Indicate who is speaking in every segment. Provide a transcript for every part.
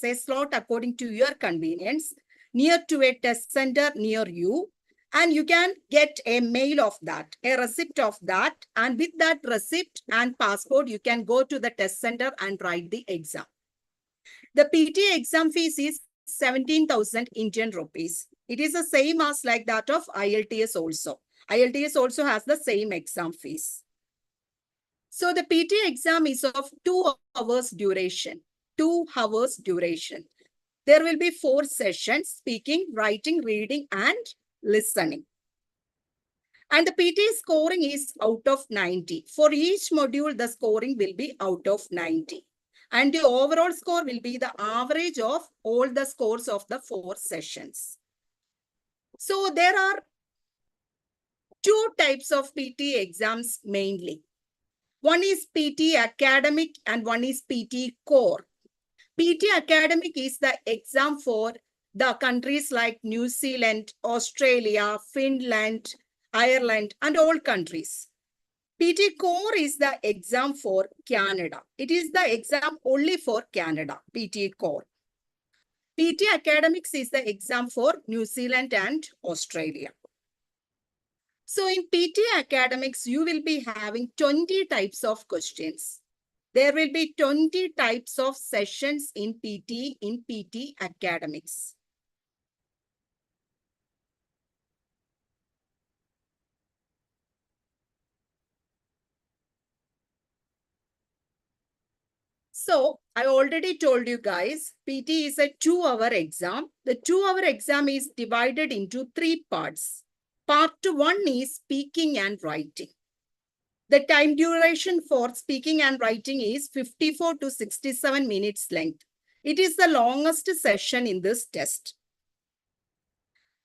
Speaker 1: a slot according to your convenience near to a test center near you. And you can get a mail of that, a receipt of that. And with that receipt and passport, you can go to the test center and write the exam. The PTE exam fees is 17,000 Indian rupees. It is the same as like that of IELTS also. IELTS also has the same exam fees. So the PTE exam is of 2 hours duration. 2 hours duration. There will be 4 sessions: speaking, writing, reading, and listening. And the PTE scoring is out of 90. For each module, the scoring will be out of 90. And the overall score will be the average of all the scores of the 4 sessions. So there are 2 types of PTE exams mainly. One is PTE Academic and one is PTE Core. PTE Academic is the exam for the countries like New Zealand, Australia, Finland, Ireland, and all countries. PTE Core is the exam for Canada. It is the exam only for Canada, PTE Core. PTE Academics is the exam for New Zealand and Australia. So in PTE Academics, you will be having 20 types of questions. There will be 20 types of sessions in PTE Academics. So I already told you guys, PTE is a 2-hour exam. The 2-hour exam is divided into 3 parts. Part 1 is speaking and writing. The time duration for speaking and writing is 54 to 67 minutes length. It is the longest session in this test.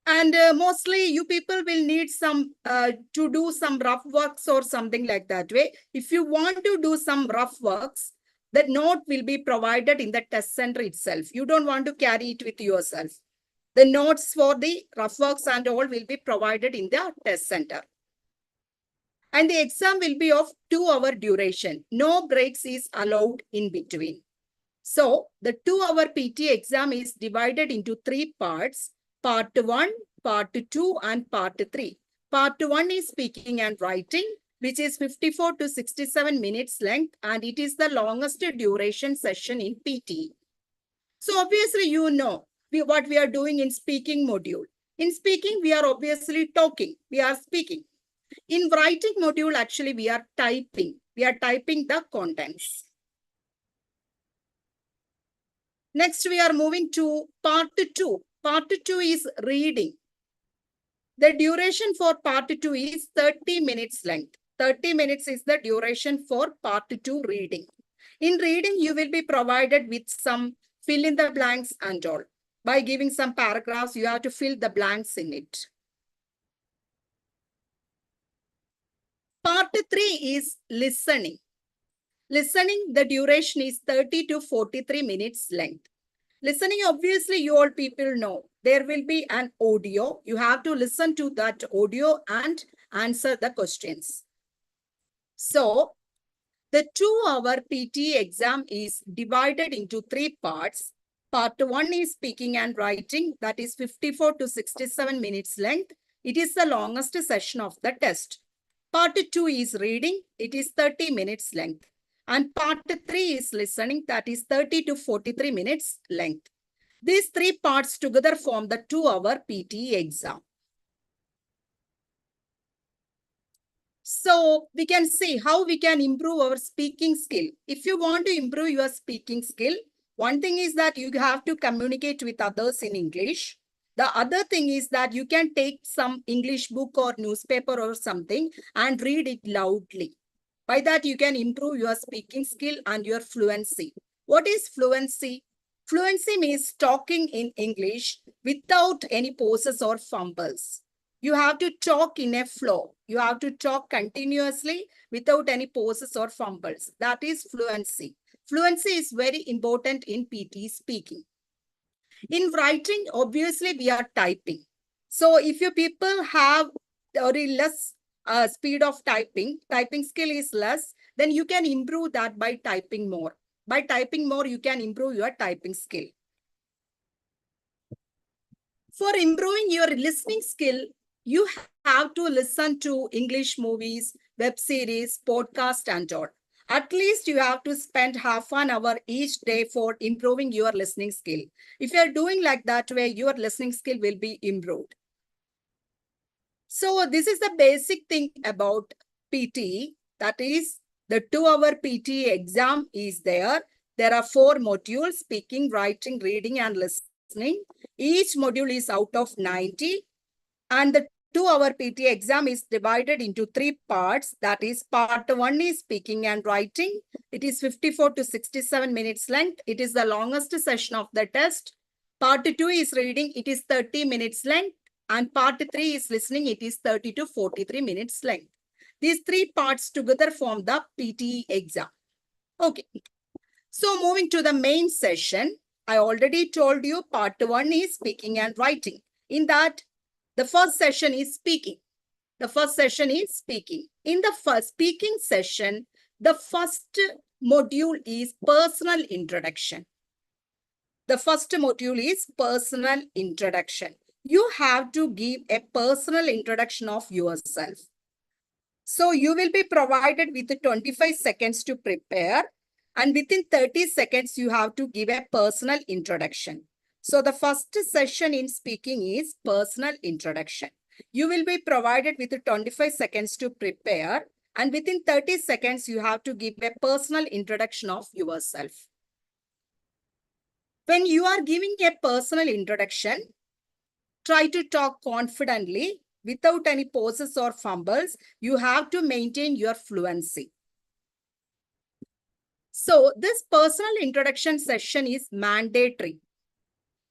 Speaker 1: And mostly you people will need some to do some rough works or something like that way. If you want to do some rough works, the note will be provided in the test center itself. You don't want to carry it with yourself. The notes for the rough works and all will be provided in the test center. And the exam will be of 2-hour duration. No breaks is allowed in between. So the 2-hour PTE exam is divided into 3 parts. Part 1, Part 2, and Part 3. Part 1 is speaking and writing, which is 54 to 67 minutes length, and it is the longest duration session in PTE. So obviously, you know what we are doing in speaking module. In speaking, we are obviously talking. We are speaking. In writing module, actually, we are typing. We are typing the contents. Next, we are moving to Part 2. Part 2 is reading. The duration for Part 2 is 30 minutes length. 30 minutes is the duration for Part 2 reading. In reading, you will be provided with some fill in the blanks and all. By giving some paragraphs, you have to fill the blanks in it. Part 3 is listening. Listening, the duration is 30 to 43 minutes length. Listening, obviously, you all people know. There will be an audio. You have to listen to that audio and answer the questions. So, the 2-hour PTE exam is divided into 3 parts. Part 1 is speaking and writing. That is 54 to 67 minutes length. It is the longest session of the test. Part 2 is reading. It is 30 minutes length. And Part 3 is listening. That is 30 to 43 minutes length. These 3 parts together form the 2-hour PTE exam. So we can see how we can improve our speaking skill. If you want to improve your speaking skill, one thing is that you have to communicate with others in English. The other thing is that you can take some English book or newspaper or something and read it loudly. By that, you can improve your speaking skill and your fluency. What is fluency? Fluency means talking in English without any pauses or fumbles. You have to talk in a flow. You have to talk continuously without any pauses or fumbles. That is fluency. Fluency is very important in PTE speaking. In writing, obviously, we are typing. So if you people have very less speed of typing skill is less, then you can improve that by typing more. By typing more, you can improve your typing skill. For improving your listening skill, you have to listen to English movies, web series, podcast, and all. At least you have to spend half an hour each day for improving your listening skill. If you're doing like that way, your listening skill will be improved. So this is the basic thing about PTE. That is the 2-hour PTE exam is there. There are 4 modules: speaking, writing, reading, and listening. Each module is out of 90. And the 2-hour PTE exam is divided into 3 parts. That is, part 1 is speaking and writing. It is 54 to 67 minutes length. It is the longest session of the test. Part 2 is reading. It is 30 minutes length. And part 3 is listening. It is 30 to 43 minutes length. These 3 parts together form the PTE exam. Okay. So moving to the main session, I already told you part 1 is speaking and writing. In that, the first session is speaking. The first session is speaking. In the first speaking session, the first module is personal introduction. The first module is personal introduction. You have to give a personal introduction of yourself. So you will be provided with 25 seconds to prepare, and within 30 seconds, you have to give a personal introduction. So the first session in speaking is personal introduction. You will be provided with 25 seconds to prepare, and within 30 seconds, you have to give a personal introduction of yourself. When you are giving a personal introduction, try to talk confidently without any pauses or fumbles. You have to maintain your fluency. So this personal introduction session is mandatory,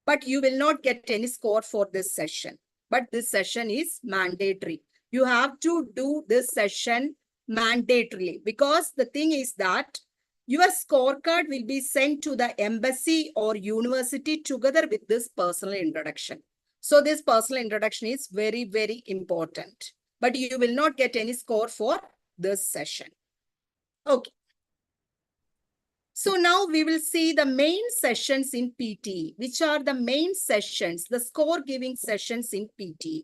Speaker 1: but you will not get any score for this session. But this session is mandatory. You have to do this session mandatorily, because the thing is that your scorecard will be sent to the embassy or university together with this personal introduction. So this personal introduction is very, very important, but you will not get any score for this session. Okay. So now we will see the main sessions in PTE, which are the main sessions, the score giving sessions in PTE.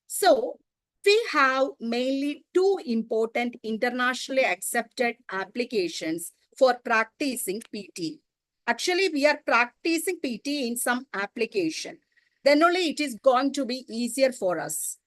Speaker 1: So we have mainly 2 important internationally accepted applications for practicing PTE. Actually, we are practicing PTE in some application. Then only it is going to be easier for us.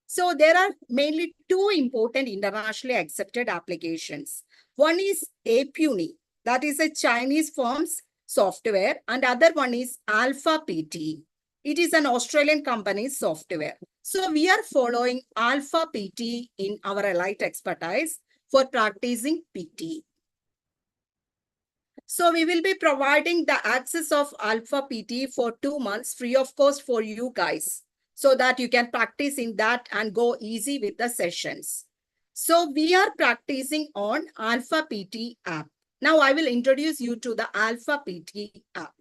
Speaker 1: So there are mainly 2 important internationally accepted applications. One is APUNI, that is a Chinese firm's software, and other one is Alpha PTE. It is an Australian company's software. So we are following Alpha PTE in our Elite Expertise for practicing PTE. So we will be providing the access of Alpha PTE for 2 months free of cost for you guys, so that you can practice in that and go easy with the sessions. So we are practicing on Alpha PTE app. Now I will introduce you to the Alpha PTE app.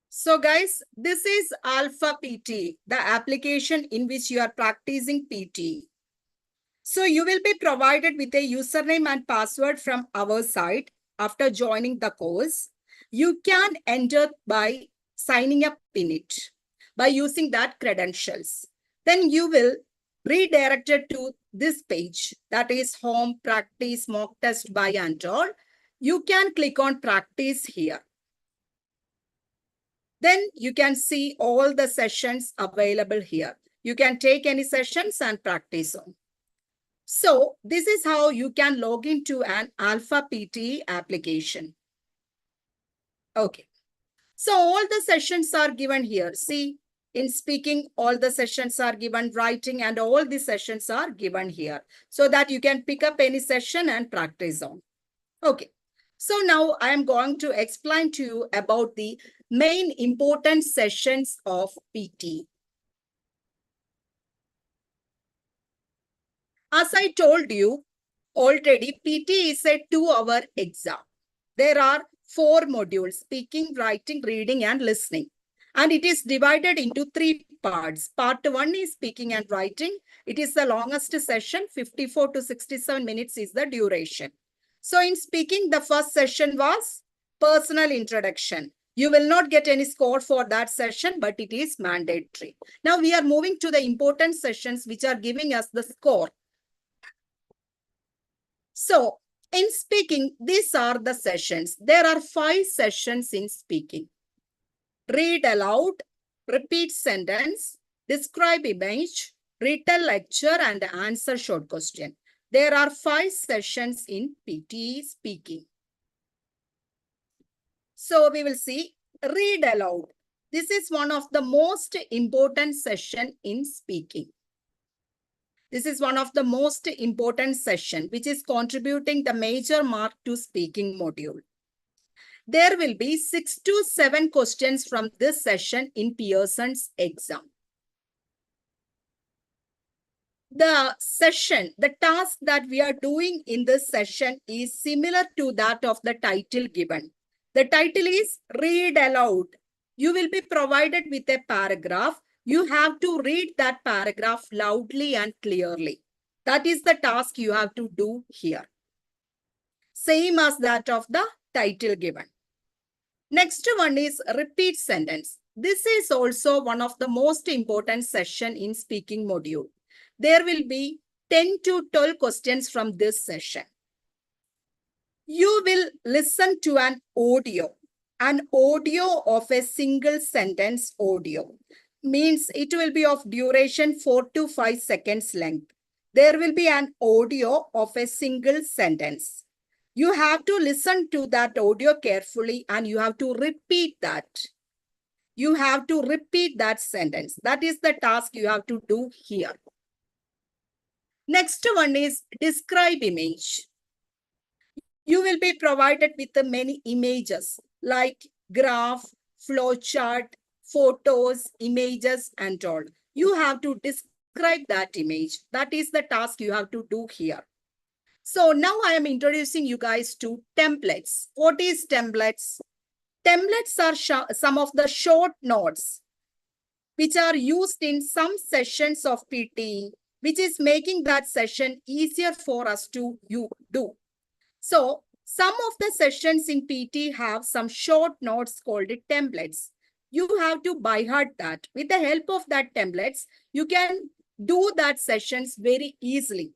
Speaker 1: So guys, this is Alpha PTE, the application in which you are practicing PTE. So you will be provided with a username and password from our side after joining the course. You can enter by signing up in it by using that credentials. Then you will redirected to this page, that is home, practice, mock test by and all. You can click on practice here. Then you can see all the sessions available here. You can take any sessions and practice on. So this is how you can log into an Alpha PTE application. Okay. So all the sessions are given here. See, in speaking, all the sessions are given, writing, and all the sessions are given here, so that you can pick up any session and practice on. Okay. So now I am going to explain to you about the main important sessions of PTE. As I told you already, PT is a 2-hour exam. There are 4 modules: speaking, writing, reading, and listening. And it is divided into 3 parts. Part 1 is speaking and writing. It is the longest session, 54 to 67 minutes is the duration. So in speaking, the first session was personal introduction. You will not get any score for that session, but it is mandatory. Now we are moving to the important sessions which are giving us the score. So in speaking, these are the sessions. There are 5 sessions in speaking. Read aloud, repeat sentence, describe image, retell lecture, and answer short question. There are 5 sessions in PTE speaking. So we will see read aloud. This is one of the most important session in speaking. This is one of the most important session which is contributing the major mark to speaking module. There will be 6 to 7 questions from this session in Pearson's exam. The session, the task that we are doing in this session is similar to that of the title given. The title is read aloud. You will be provided with a paragraph. You have to read that paragraph loudly and clearly. That is the task you have to do here. Same as that of the title given. Next one is repeat sentence. This is also one of the most important session in speaking module. There will be 10 to 12 questions from this session. You will listen to an audio of a single sentence audio. Means it will be of duration 4 to 5 seconds length. There will be an audio of a single sentence. You have to listen to that audio carefully and you have to repeat that. You have to repeat that sentence. That is the task you have to do here. Next one is describe image. You will be provided with many images like graph, flowchart, photos, images, and all. You have to describe that image. That is the task you have to do here. So now I am introducing you guys to templates. What is templates? Templates are some of the short notes which are used in some sessions of PTE, which is making that session easier for us to do. So some of the sessions in PT have some short notes called templates. You have to by heart that. With the help of that templates, you can do that sessions very easily.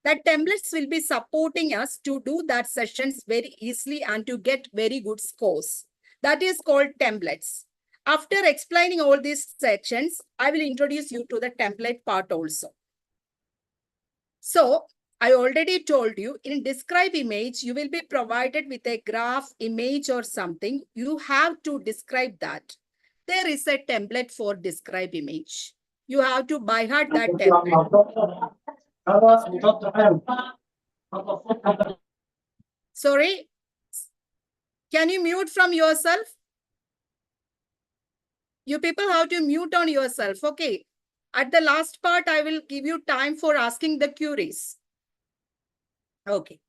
Speaker 1: That templates will be supporting us to do that sessions very easily and to get very good scores. That is called templates. After explaining all these sections, I will introduce you to the template part also. So I already told you in describe image, you will be provided with a graph, image or something. You have to describe that. There is a template for describe image. You have to by heart that template. Sorry, can you mute from yourself? You people have to mute on yourself. Okay. At the last part, I will give you time for asking the queries. Okay.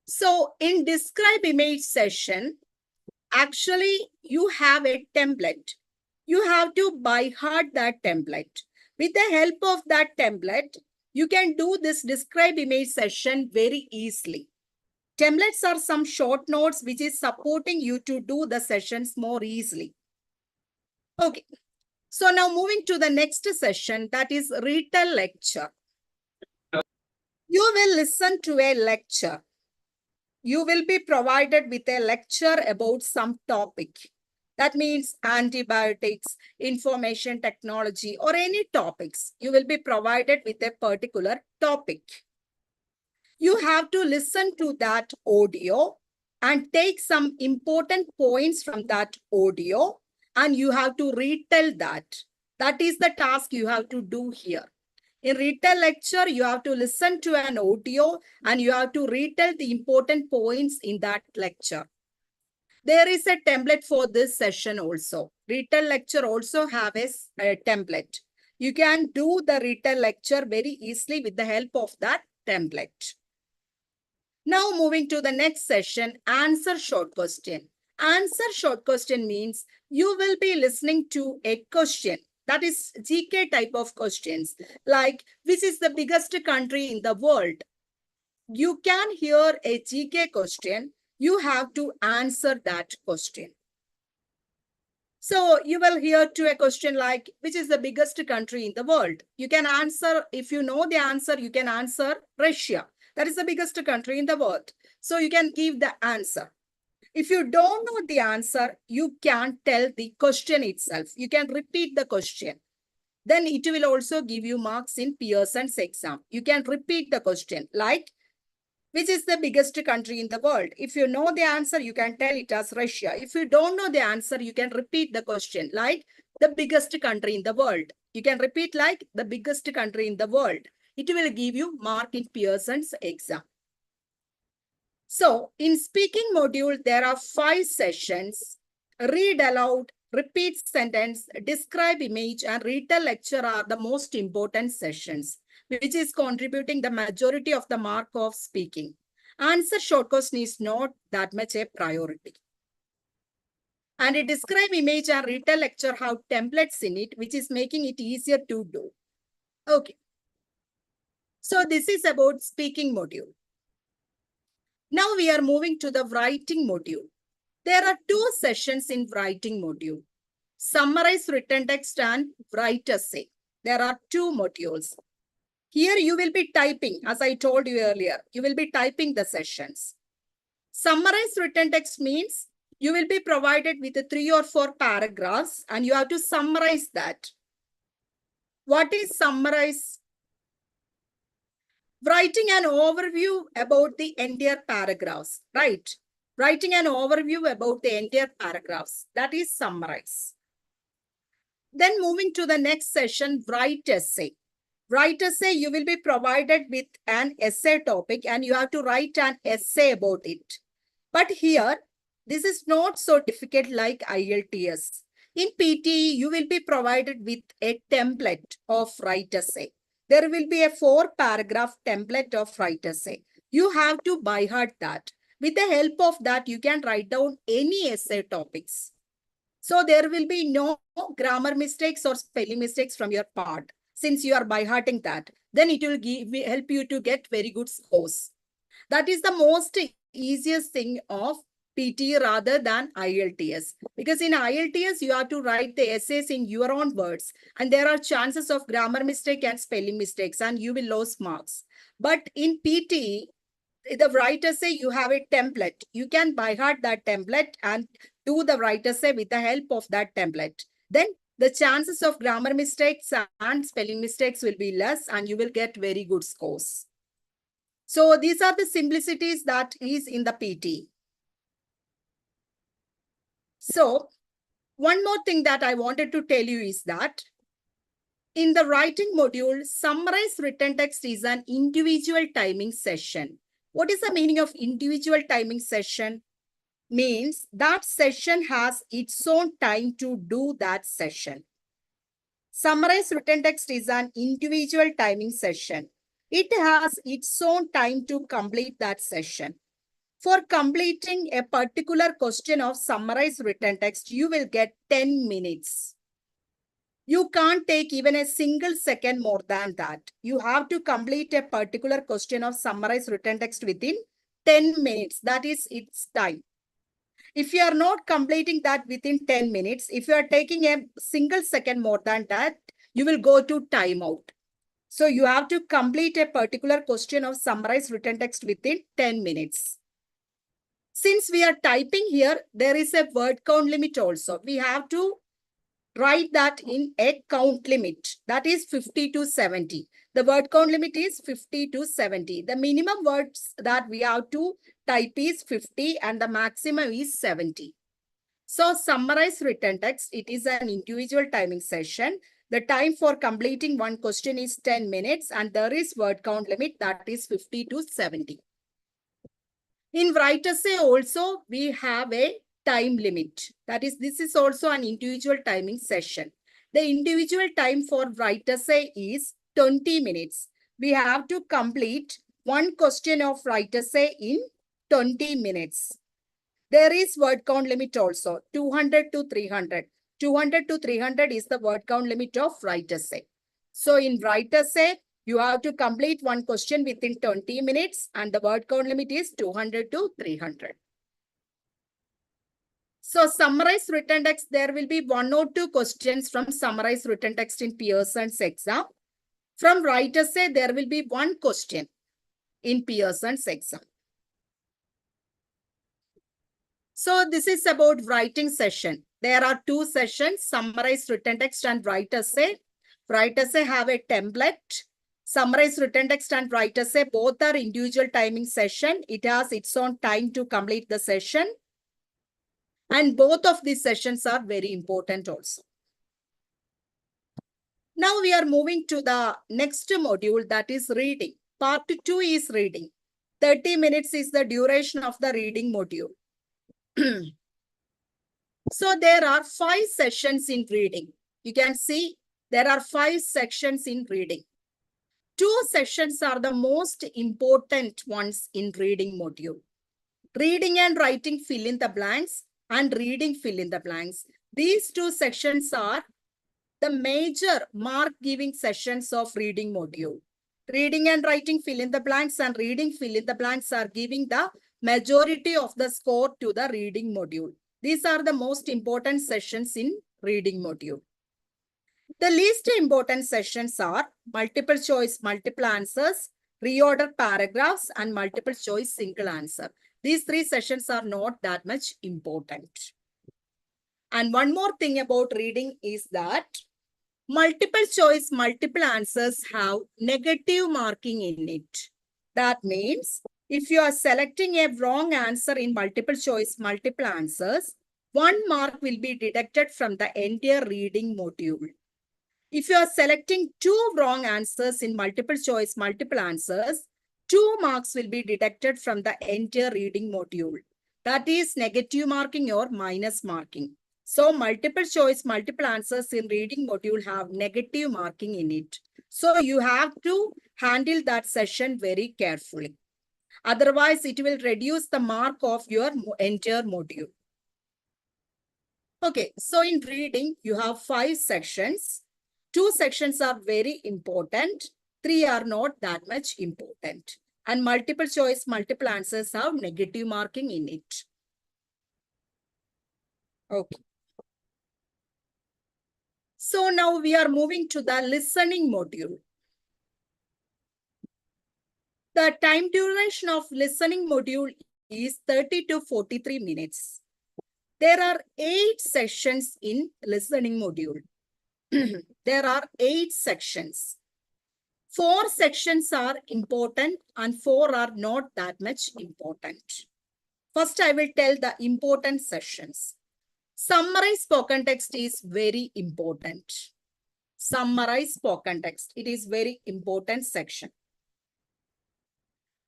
Speaker 1: So in describe image session, actually you have a template. You have to by heart that template. With the help of that template, you can do this describe image session very easily. Templates are some short notes which is supporting you to do the sessions more easily. Okay. So now moving to the next session, that is retell lecture. You will listen to a lecture. You will be provided with a lecture about some topic. That means antibiotics, information technology, or any topics. You will be provided with a particular topic. You have to listen to that audio and take some important points from that audio, and you have to retell that. That is the task you have to do here. In retell lecture, you have to listen to an audio and you have to retell the important points in that lecture. There is a template for this session also. Retell lecture also have a template. You can do the retell lecture very easily with the help of that template. Now moving to the next session, answer short question. Answer short question means you will be listening to a question. That is GK type of questions, like which is the biggest country in the world? You can hear a GK question. You have to answer that question. So you will hear to a question like, which is the biggest country in the world? You can answer, if you know the answer, you can answer Russia. That is the biggest country in the world. So you can give the answer. If you don't know the answer, you can tell the question itself. You can repeat the question. Then it will also give you marks in Pearson's exam. You can repeat the question like, which is the biggest country in the world? If you know the answer, you can tell it as Russia. If you don't know the answer, you can repeat the question like the biggest country in the world. You can repeat like the biggest country in the world. It will give you mark in Pearson's exam. So in speaking module, there are 5 sessions. Read aloud, repeat sentence, describe image, and retell lecture are the most important sessions, which is contributing the majority of the mark of speaking. Answer short question is not that much a priority. And a describe image and retell lecture have templates in it, which is making it easier to do. Okay. So this is about speaking module. Now we are moving to the writing module. There are 2 sessions in writing module. Summarize written text and write essay. There are 2 modules. Here you will be typing, as I told you earlier, you will be typing the sessions. Summarize written text means you will be provided with 3 or 4 paragraphs and you have to summarize that. What is summarize? Writing an overview about the entire paragraphs, right? Writing an overview about the entire paragraphs. That is summarize. Then moving to the next session, write essay. Write essay, you will be provided with an essay topic and you have to write an essay about it. But here, this is not so difficult like IELTS. In PTE, you will be provided with a template of write essay. There will be a 4-paragraph template of write essay. You have to by heart that. With the help of that, you can write down any essay topics. So there will be no grammar mistakes or spelling mistakes from your part. Since you are by hearting that, then it will help you to get very good scores. That is the most easiest thing of PTE rather than IELTS. Because in IELTS, you have to write the essays in your own words. And there are chances of grammar mistake and spelling mistakes and you will lose marks. But in PTE, the write essay, you have a template. You can by heart that template and do the write essay with the help of that template. Then the chances of grammar mistakes and spelling mistakes will be less and you will get very good scores. So these are the simplicities that is in the PT. So one more thing that I wanted to tell you is that in the writing module, summarize written text is an individual timing session. What is the meaning of individual timing session? Means that session has its own time to do that session. Summarize written text is an individual timing session. It has its own time to complete that session. For completing a particular question of summarized written text, you will get 10 minutes. You can't take even a single second more than that. You have to complete a particular question of summarized written text within 10 minutes. That is its time. If you are not completing that within 10 minutes, if you are taking a single second more than that, you will go to timeout. So you have to complete a particular question of summarized written text within 10 minutes. Since we are typing here, there is a word count limit also. We have to write that in a count limit. That is 50 to 70. The word count limit is 50 to 70. The minimum words that we have to type is 50 and the maximum is 70. So summarize written text. It is an individual timing session. The time for completing one question is 10 minutes and there is word count limit that is 50 to 70. In write essay also, we have a time limit. That is, this is also an individual timing session. The individual time for write essay is 20 minutes. We have to complete one question of write essay in 20 minutes. There is word count limit also, 200 to 300. 200 to 300 is the word count limit of write essay. So in write essay, you have to complete one question within 20 minutes and the word count limit is 200 to 300. So summarize written text, there will be 1 or 2 questions from summarize written text in Pearson's exam. From write essay, there will be 1 question in Pearson's exam. So this is about writing session. There are 2 sessions, summarize written text and write essay. Write essay have a template. Summarize written text and write essay, both are individual timing session. It has its own time to complete the session. And both of these sessions are very important also. Now we are moving to the next module, that is reading. Part 2 is reading. 30 minutes is the duration of the reading module. So there are 5 sessions in reading. You can see there are 5 sections in reading. 2 sessions are the most important ones in reading module. Reading and writing fill in the blanks and reading fill in the blanks. These 2 sections are the major mark giving sessions of reading module. Reading and writing fill in the blanks and reading fill in the blanks are giving the majority of the score to the reading module. These are the most important sessions in reading module. The least important sessions are multiple choice, multiple answers, reorder paragraphs, and multiple choice single answer. These 3 sessions are not that much important. And one more thing about reading is that multiple choice, multiple answers have negative marking in it. That means if you are selecting a wrong answer in multiple choice, multiple answers, 1 mark will be deducted from the entire reading module. If you are selecting 2 wrong answers in multiple choice, multiple answers, 2 marks will be deducted from the entire reading module. That is negative marking or minus marking. So multiple choice, multiple answers in reading module have negative marking in it. So you have to handle that session very carefully. Otherwise, it will reduce the mark of your entire module. Okay, so in reading, you have 5 sections. 2 sections are very important. 3 are not that much important. And multiple choice, multiple answers have negative marking in it. Okay. So now we are moving to the listening module. The time duration of listening module is 30 to 43 minutes. There are 8 sessions in listening module. There are 8 sections. 4 sections are important and 4 are not that much important. First, I will tell the important sessions. Summarize spoken text is very important. Summarize spoken text. It is very important section.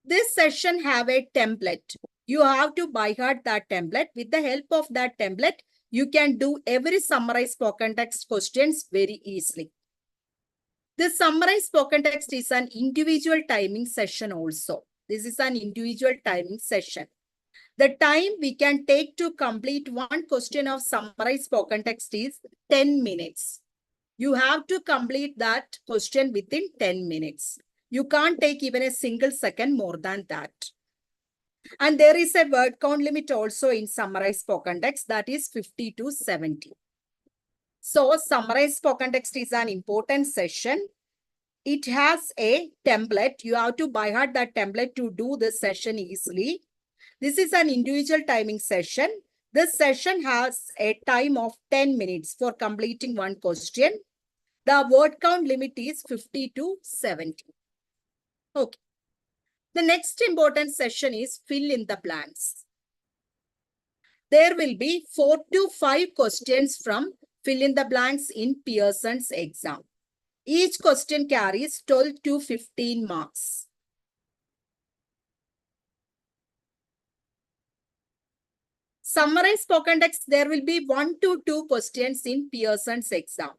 Speaker 1: This session have a template. You have to by heart that template. With the help of that template, you can do every summarize spoken text questions very easily. This summarize spoken text is an individual timing session also. This is an individual timing session. The time we can take to complete one question of summarize spoken text is 10 minutes. You have to complete that question within 10 minutes. You can't take even a single second more than that. And there is a word count limit also in summarize spoken text, that is 50 to 70. So summarize spoken text is an important session. It has a template. You have to by heart that template to do this session easily. This is an individual timing session. This session has a time of 10 minutes for completing one question. The word count limit is 50 to 70. Okay. The next important session is fill in the blanks. There will be 4 to 5 questions from fill in the blanks in Pearson's exam. Each question carries 12 to 15 marks. Summarize spoken text, there will be 1 to 2 questions in Pearson's exam.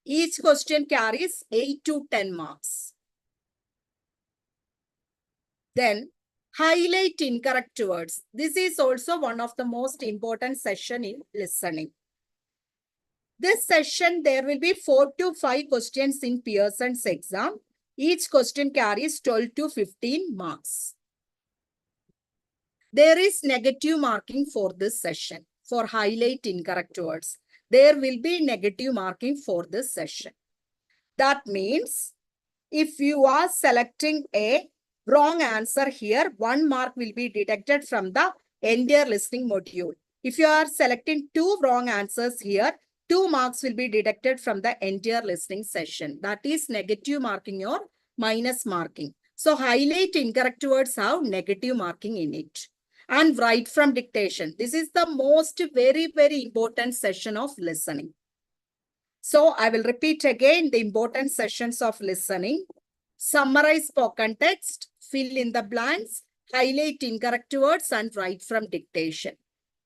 Speaker 1: Each question carries 8 to 10 marks. Then highlight incorrect words. This is also one of the most important session in listening. This session, there will be 4 to 5 questions in Pearson's exam. Each question carries 12 to 15 marks. There is negative marking for this session. For highlight incorrect words, there will be negative marking for this session. That means if you are selecting a wrong answer here, 1 mark will be deducted from the entire listening module. If you are selecting 2 wrong answers here, 2 marks will be deducted from the entire listening session. That is negative marking or minus marking. So highlight incorrect words have negative marking in it. And write from dictation. This is the most very important session of listening. So I will repeat again the important sessions of listening. Summarize spoken text, fill in the blanks, highlight incorrect words and write from dictation.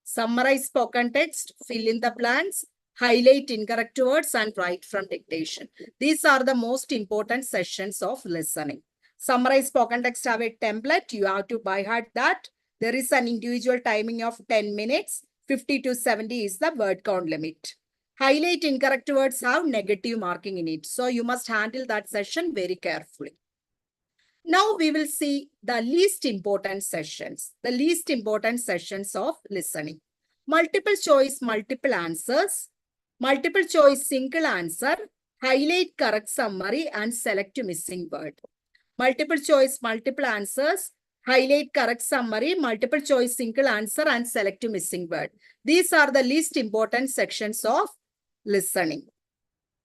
Speaker 1: Summarize spoken text, fill in the blanks, highlight incorrect words and write from dictation. These are the most important sessions of listening. Summarize spoken text have a template. You have to by heart that. There is an individual timing of 10 minutes. 50 to 70 is the word count limit. Highlight incorrect words have negative marking in it. So you must handle that session very carefully. Now we will see the least important sessions. The least important sessions of listening. Multiple choice, multiple answers. Multiple choice, single answer. Highlight correct summary and select missing word. Multiple choice, multiple answers. Highlight correct summary, multiple choice, single answer and select missing word. These are the least important sections of listening.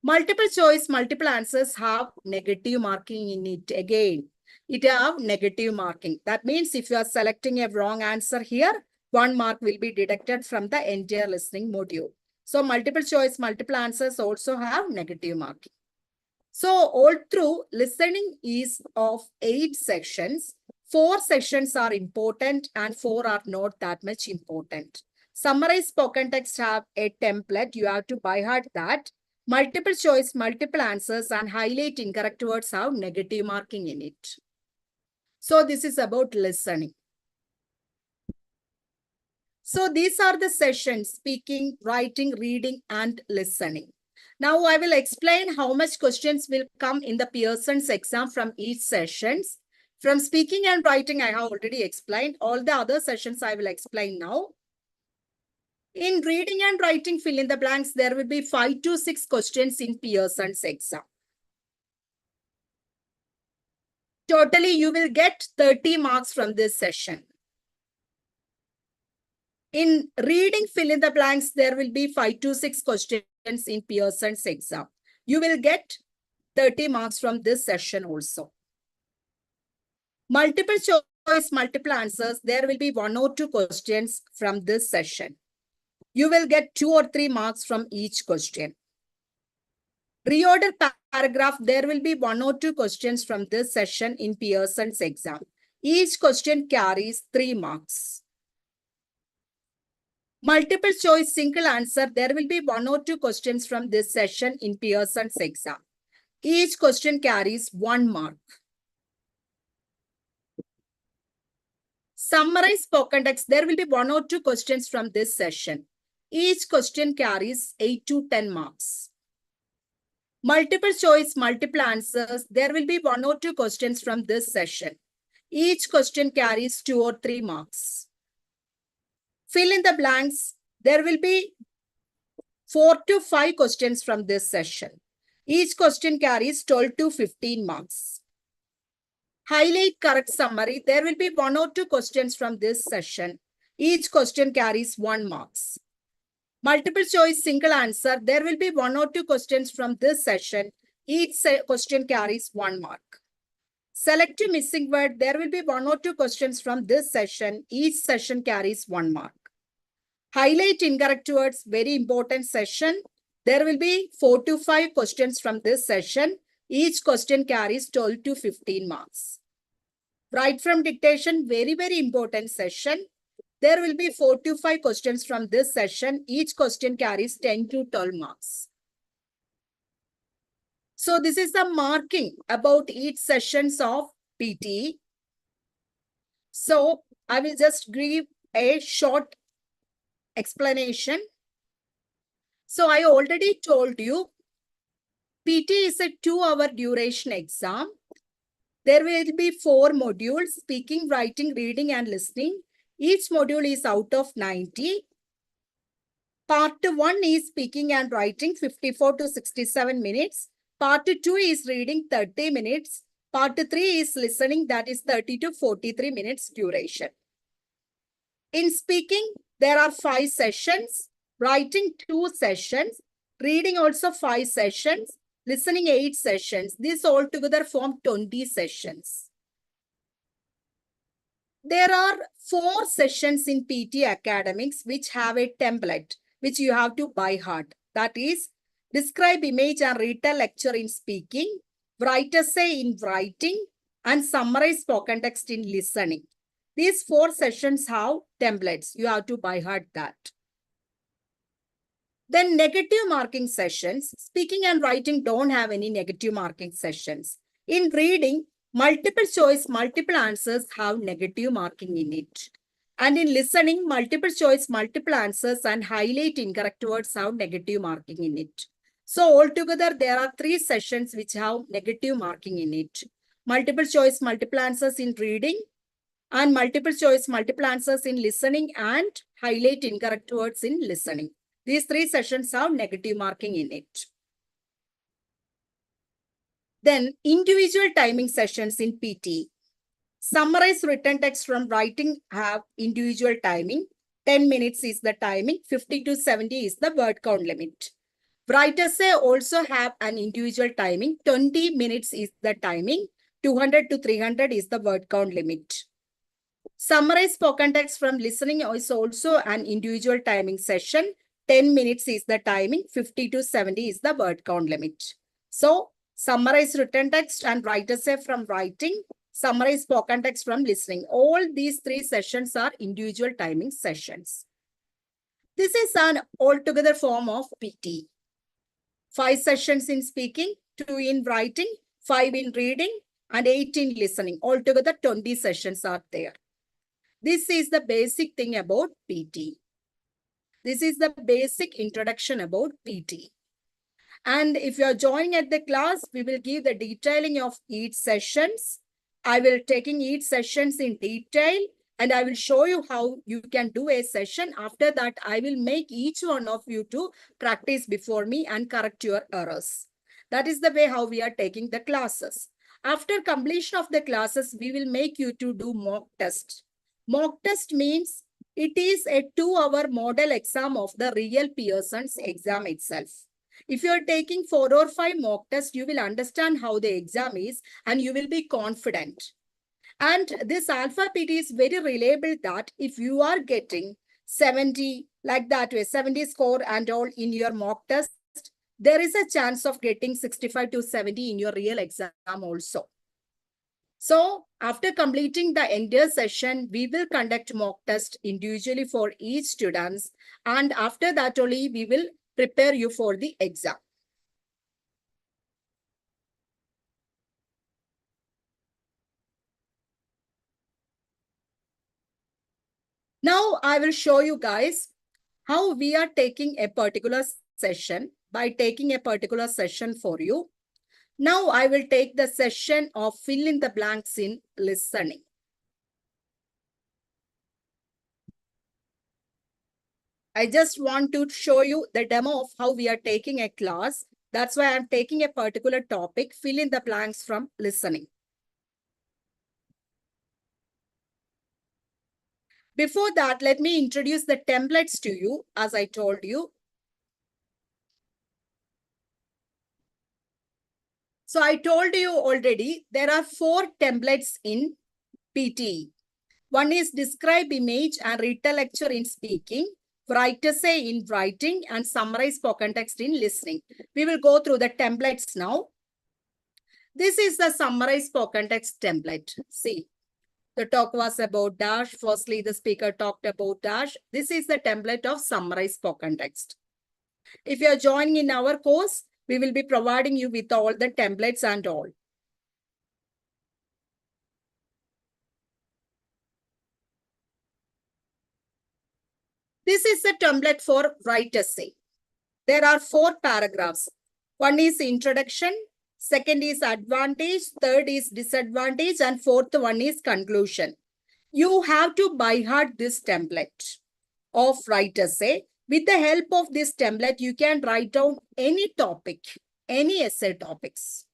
Speaker 1: Multiple choice, multiple answers have negative marking in it. Again, it have negative marking. That means if you are selecting a wrong answer here, 1 mark will be deducted from the entire listening module. So multiple choice, multiple answers also have negative marking. So all through listening is of 8 sections. 4 sections are important and 4 are not that much important. Summarize spoken text have a template. You have to by heart that. Multiple choice, multiple answers and highlight incorrect words have negative marking in it. So this is about listening. So these are the sessions: speaking, writing, reading and listening. Now I will explain how much questions will come in the Pearson's exam from each sessions. From speaking and writing, I have already explained. All the other sessions I will explain now. In reading and writing, fill in the blanks, there will be 5 to 6 questions in Pearson's exam. Totally, you will get 30 marks from this session. In reading, fill in the blanks, there will be 5 to 6 questions in Pearson's exam. You will get 30 marks from this session also. Multiple choice, multiple answers, there will be 1 or 2 questions from this session. You will get 2 or 3 marks from each question. Reorder paragraph, there will be 1 or 2 questions from this session in Pearson's exam. Each question carries 3 marks. Multiple choice, single answer, there will be 1 or 2 questions from this session in Pearson's exam. Each question carries 1 mark. Summarize spoken text, there will be 1 or 2 questions from this session. Each question carries 8 to 10 marks. Multiple choice, multiple answers, there will be 1 or 2 questions from this session. Each question carries 2 or 3 marks. Fill in the blanks, there will be 4 to 5 questions from this session. Each question carries 12 to 15 marks. Highlight correct summary, there will be 1 or 2 questions from this session. Each question carries 1 marks. Multiple choice, single answer, there will be 1 or 2 questions from this session. Each question carries 1 mark. Select a missing word, there will be 1 or 2 questions from this session. Each session carries 1 mark. Highlight incorrect words, very important session. There will be 4 to 5 questions from this session. Each question carries 12 to 15 marks. Write from dictation, very important session. There will be 4 to 5 questions from this session. Each question carries 10 to 12 marks. So this is the marking about each sessions of PTE. So I will just give a short explanation. So I already told you, PT is a 2-hour duration exam. There will be 4 modules: speaking, writing, reading, and listening. Each module is out of 90. Part 1 is speaking and writing, 54 to 67 minutes. Part 2 is reading, 30 minutes. Part 3 is listening, that is 30 to 43 minutes duration. In speaking, there are 5 sessions, writing 2 sessions, reading also 5 sessions, listening 8 sessions. These all together form 20 sessions. There are 4 sessions in PT Academics which have a template which you have to by heart. That is, describe image and retell lecture in speaking, write essay in writing, and summarize spoken text in listening. These 4 sessions have templates. You have to by heart that. Then negative marking sessions. Speaking and writing don't have any negative marking sessions. In reading, multiple choice, multiple answers have negative marking in it. And in listening, multiple choice, multiple answers and highlight incorrect words have negative marking in it. So altogether, there are 3 sessions which have negative marking in it. Multiple choice, multiple answers in reading, and multiple choice, multiple answers in listening, and highlight incorrect words in listening. These 3 sessions have negative marking in it. Then individual timing sessions in PT. Summarize written text from writing have individual timing. 10 minutes is the timing. 50 to 70 is the word count limit. Write essay also have an individual timing. 20 minutes is the timing. 200 to 300 is the word count limit. Summarize spoken text from listening is also an individual timing session. 10 minutes is the timing. 50 to 70 is the word count limit. So, summarize written text and write essay from writing. Summarize spoken text from listening. All these 3 sessions are individual timing sessions. This is an altogether form of PT. 5 sessions in speaking, 2 in writing, 5 in reading, and 8 in listening. Altogether 20 sessions are there. This is the basic thing about PT. This is the basic introduction about PT. And if you are joining at the class, we will give the detailing of each sessions. I will taking each sessions in detail and I will show you how you can do a session. After that, I will make each one of you to practice before me and correct your errors. That is the way how we are taking the classes. After completion of the classes, we will make you to do mock test. Mock test means it is a 2-hour model exam of the real Pearson's exam itself. If you are taking 4 or 5 mock tests, you will understand how the exam is and you will be confident. And this Alpha PT is very reliable that if you are getting 70, like that way, 70 score and all in your mock test, there is a chance of getting 65 to 70 in your real exam also. So after completing the entire session, we will conduct mock test individually for each students. And after that only, we will prepare you for the exam. Now I will show you guys how we are taking a particular session by taking a particular session for you. Now I will take the session of fill in the blanks in listening. I just want to show you the demo of how we are taking a class. That's why I'm taking a particular topic, fill in the blanks from listening. Before that, let me introduce the templates to you, as I told you. So I told you already, there are 4 templates in PTE. One is describe image and retell lecture in speaking, write essay in writing, and summarize spoken text in listening. We will go through the templates now. This is the summarize spoken text template. See, the talk was about dash. Firstly, the speaker talked about dash. This is the template of summarize spoken text. If you are joining in our course, we will be providing you with all the templates and all. This is a template for write essay. There are 4 paragraphs. One is introduction, second is advantage, third is disadvantage, and fourth one is conclusion. You have to by heart this template of write essay. With the help of this template, you can write down any topic, any essay topics.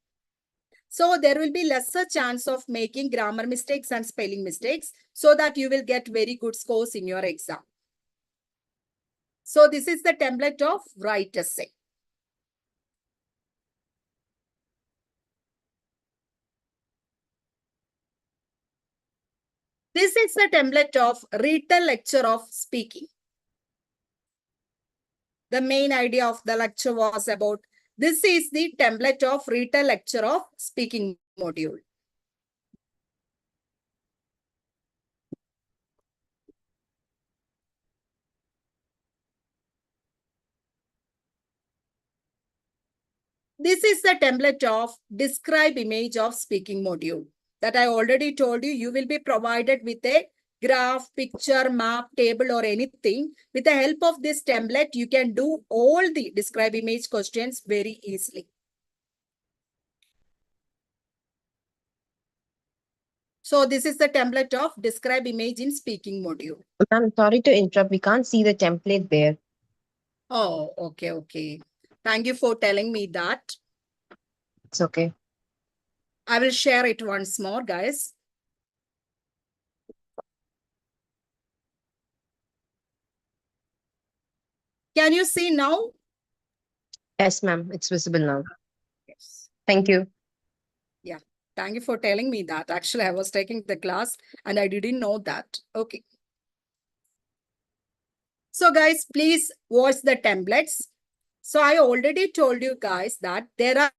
Speaker 1: So there will be lesser chance of making grammar mistakes and spelling mistakes so that you will get very good scores in your exam. So this is the template of write essay. This is the template of written lecture of speaking. The main idea of the lecture was about this is the template of written lecture of speaking module. This is the template of describe image of speaking module that I already told you. You will be provided with a graph, picture, map, table, or anything. With the help of this template, you can do all the describe image questions very easily. So this is the template of describe image in speaking module.
Speaker 2: Ma'am, sorry to interrupt. We can't see the template there.
Speaker 1: Oh, okay, okay. Thank you for telling me that.
Speaker 2: It's okay.
Speaker 1: I will share it once more, guys. Can you see now?
Speaker 2: Yes, ma'am. It's visible now.
Speaker 1: Yes.
Speaker 2: Thank you.
Speaker 1: Yeah. Thank you for telling me that. Actually, I was taking the class and I didn't know that. Okay. So guys, please watch the templates. So I already told you guys that there are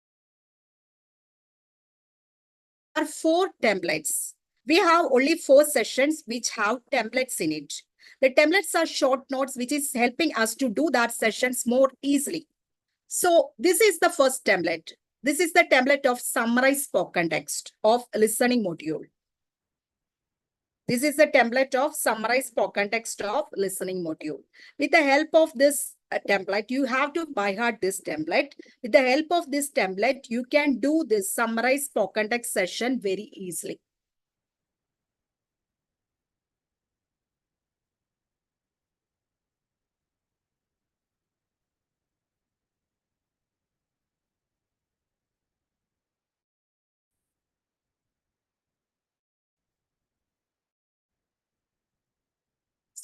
Speaker 1: 4 templates. We have only 4 sessions which have templates in it. The templates are short notes which is helping us to do that sessions more easily. So this is the first template. This is the template of summarize spoken text of listening module. This is the template of summarize spoken text of listening module. With the help of this template, you have to by heart this template. With the help of this template, you can do this summarize spoken text session very easily.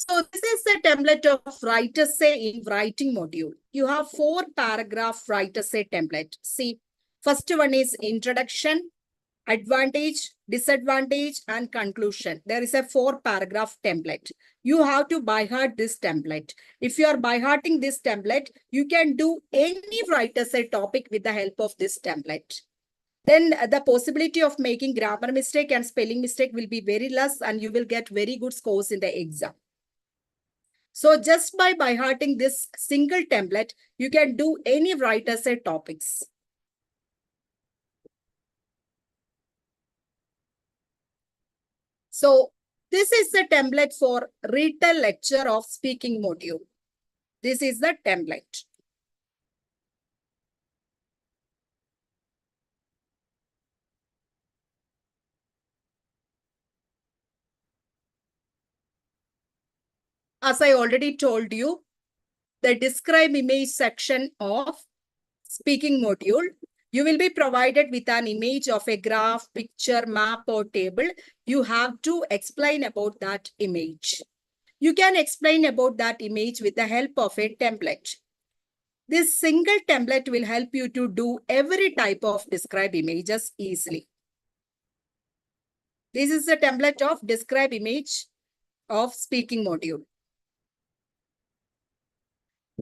Speaker 1: So this is the template of write essay in writing module. You have 4 paragraph write essay template. See, first one is introduction, advantage, disadvantage, and conclusion. There is a 4 paragraph template. You have to by heart this template. If you are by hearting this template, you can do any write essay topic with the help of this template. Then the possibility of making grammar mistake and spelling mistake will be very less and you will get very good scores in the exam. So just by hearting this single template, you can do any write essay topics. So this is the template for written lecture of speaking module. This is the template. As I already told you, the describe image section of speaking module, you will be provided with an image of a graph, picture, map, or table. You have to explain about that image. You can explain about that image with the help of a template. This single template will help you to do every type of describe images easily. This is the template of describe image of speaking module.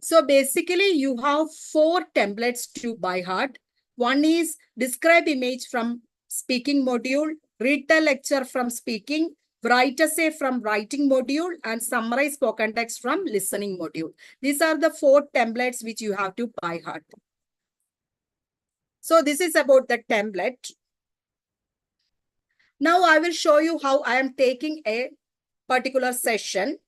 Speaker 1: So basically you have 4 templates to by heart. One is describe image from speaking module, read the lecture from speaking, write essay from writing module, and summarize spoken text from listening module. These are the 4 templates which you have to by heart. So this is about the template. Now I will show you how I am taking a particular session.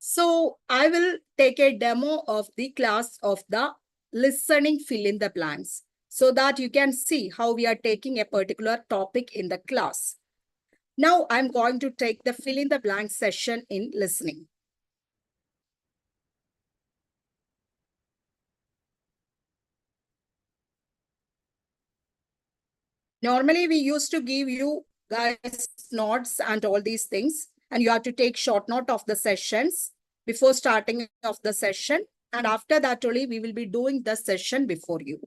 Speaker 1: So I will take a demo of the class of the listening fill in the blanks so that you can see how we are taking a particular topic in the class. Now I'm going to take the fill in the blank session in listening. Normally, we used to give you guys notes and all these things, and you have to take short note of the sessions before starting of the session. And after that only, we will be doing the session before you.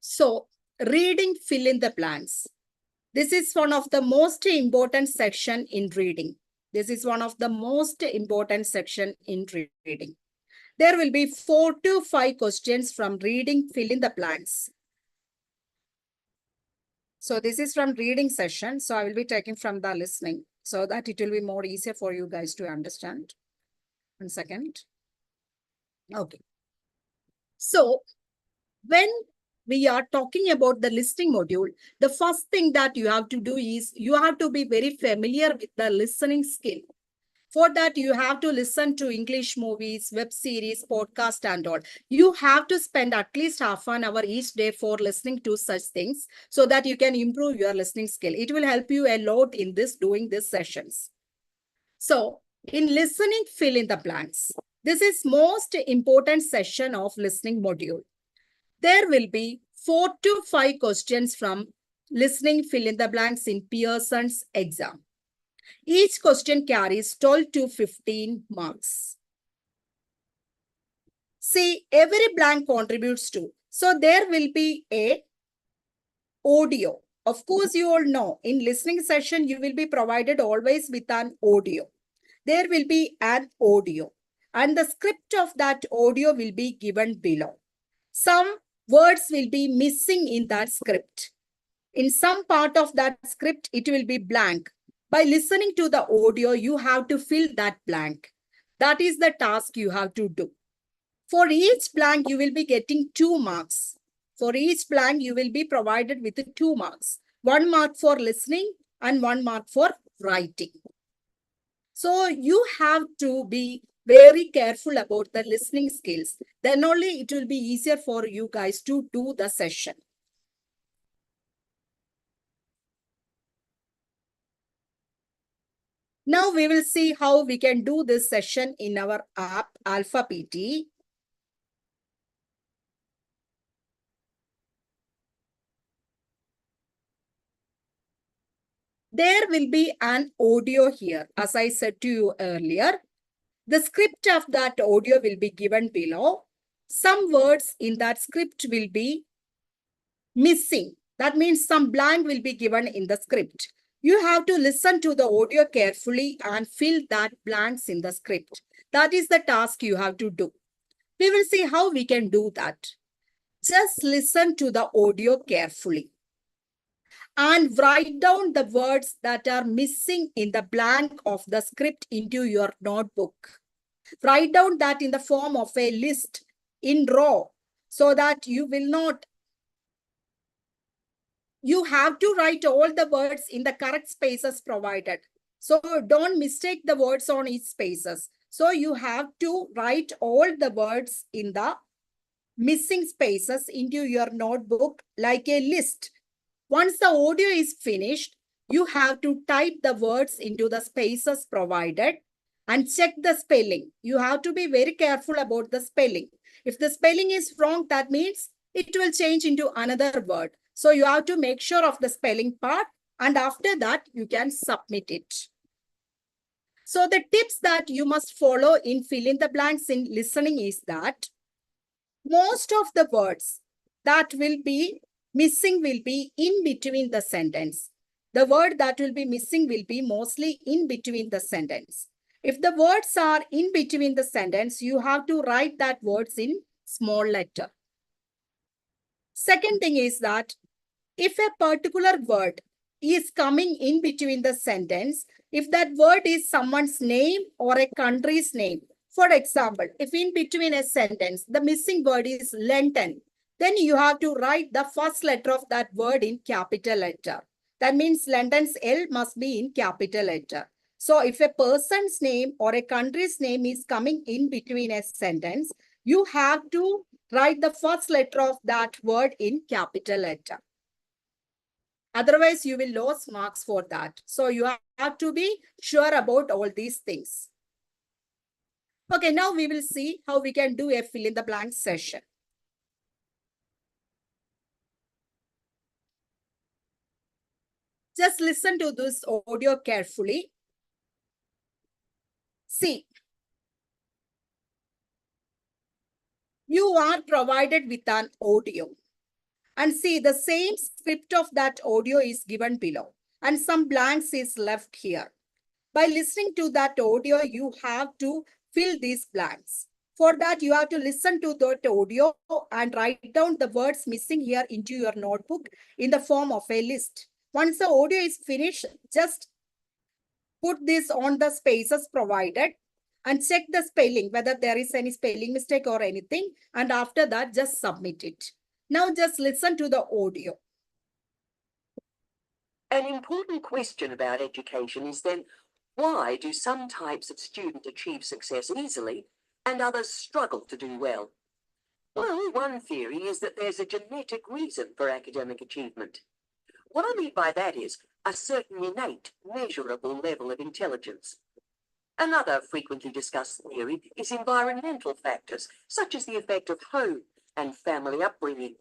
Speaker 1: So, reading fill in the blanks. This is one of the most important section in reading. This is one of the most important section in reading. There will be 4 to 5 questions from reading fill in the blanks. So this is from reading session. So I will be taking from the listening so that it will be more easier for you guys to understand. 1 second. Okay. So when we are talking about the listening module, the first thing that you have to do is you have to be very familiar with the listening skill. For that, you have to listen to English movies, web series, podcast, and all. You have to spend at least half an hour each day for listening to such things so that you can improve your listening skill. It will help you a lot in this doing these sessions. So, in listening, fill in the blanks. This is most important session of listening module. There will be 4 to 5 questions from listening fill in the blanks in Pearson's exam. Each question carries 12 to 15 marks. See, every blank contributes to. So there will be a audio. Of course, you all know in listening session, you will be provided always with an audio. There will be an audio and the script of that audio will be given below. Some words will be missing in that script. In some part of that script, it will be blank. By listening to the audio, you have to fill that blank. That is the task you have to do. For each blank, you will be getting 2 marks. For each blank, you will be provided with 2 marks. 1 mark for listening and 1 mark for writing. So you have to be very careful about the listening skills. Then only it will be easier for you guys to do the session. Now we will see how we can do this session in our app Alpha PT. There will be an audio here. As I said to you earlier, the script of that audio will be given below. Some words in that script will be missing. That means some blank will be given in the script. You have to listen to the audio carefully and fill that blanks in the script. That is the task you have to do. We will see how we can do that. Just listen to the audio carefully and write down the words that are missing in the blank of the script into your notebook. Write down that in the form of a list in row so that you have to write all the words in the correct spaces provided. So don't mistake the words on each spaces. So you have to write all the words in the missing spaces into your notebook like a list. Once the audio is finished, you have to type the words into the spaces provided and check the spelling. You have to be very careful about the spelling. If the spelling is wrong, that means it will change into another word. So you have to make sure of the spelling part and after that you can submit it. So the tips that you must follow in fill in the blanks in listening is that most of the words that will be missing will be in between the sentence. The word that will be missing will be mostly in between the sentence. If the words are in between the sentence, you have to write that words in small letter. Second thing is that if a particular word is coming in between the sentence, if that word is someone's name or a country's name, for example, if in between a sentence, the missing word is London, then you have to write the first letter of that word in capital letter. That means London's L must be in capital letter. So if a person's name or a country's name is coming in between a sentence, you have to write the first letter of that word in capital letter. Otherwise, you will lose marks for that. So you have to be sure about all these things. Okay, now we will see how we can do a fill in the blank session. Just listen to this audio carefully. See, you are provided with an audio. And see, the same script of that audio is given below. And some blanks is left here. By listening to that audio, you have to fill these blanks. For that, you have to listen to that audio and write down the words missing here into your notebook in the form of a list. Once the audio is finished, just put this on the spaces provided and check the spelling, whether there is any spelling mistake or anything. And after that, just submit it. Now just listen to the audio.
Speaker 3: An important question about education is then, why do some types of student achieve success easily and others struggle to do well? Well, one theory is that there's a genetic reason for academic achievement. What I mean by that is a certain innate, measurable level of intelligence. Another frequently discussed theory is environmental factors, such as the effect of home and family upbringing.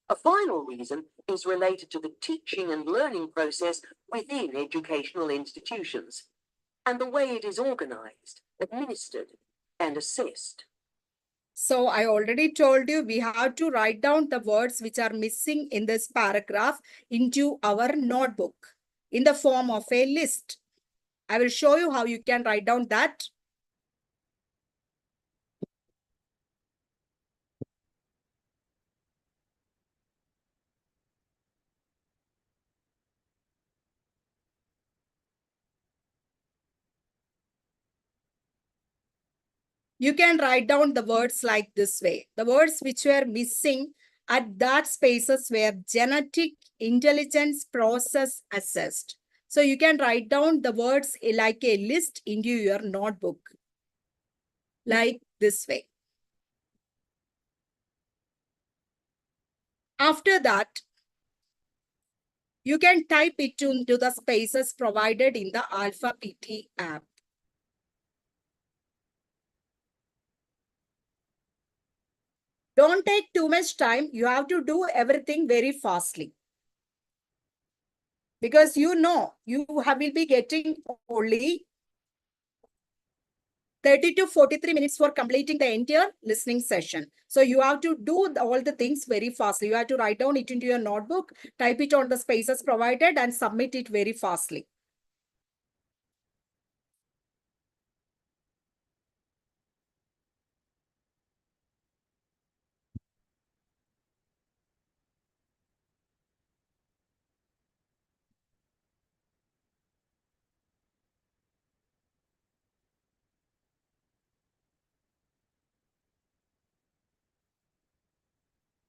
Speaker 3: A final reason is related to the teaching and learning process within educational institutions and the way it is organized, administered, and assessed.
Speaker 1: So I already told you we have to write down the words which are missing in this paragraph into our notebook in the form of a list. I will show you how you can write down that. You can write down the words like this way. The words which were missing at that spaces were genetic intelligence process assessed. So you can write down the words like a list into your notebook, like this way. After that, you can type it into the spaces provided in the Alpha PTE app. Don't take too much time. You have to do everything very fastly. Because you know you will be getting only 30 to 43 minutes for completing the entire listening session. So you have to do all the things very fastly. You have to write down it into your notebook, type it on the spaces provided and submit it very fastly.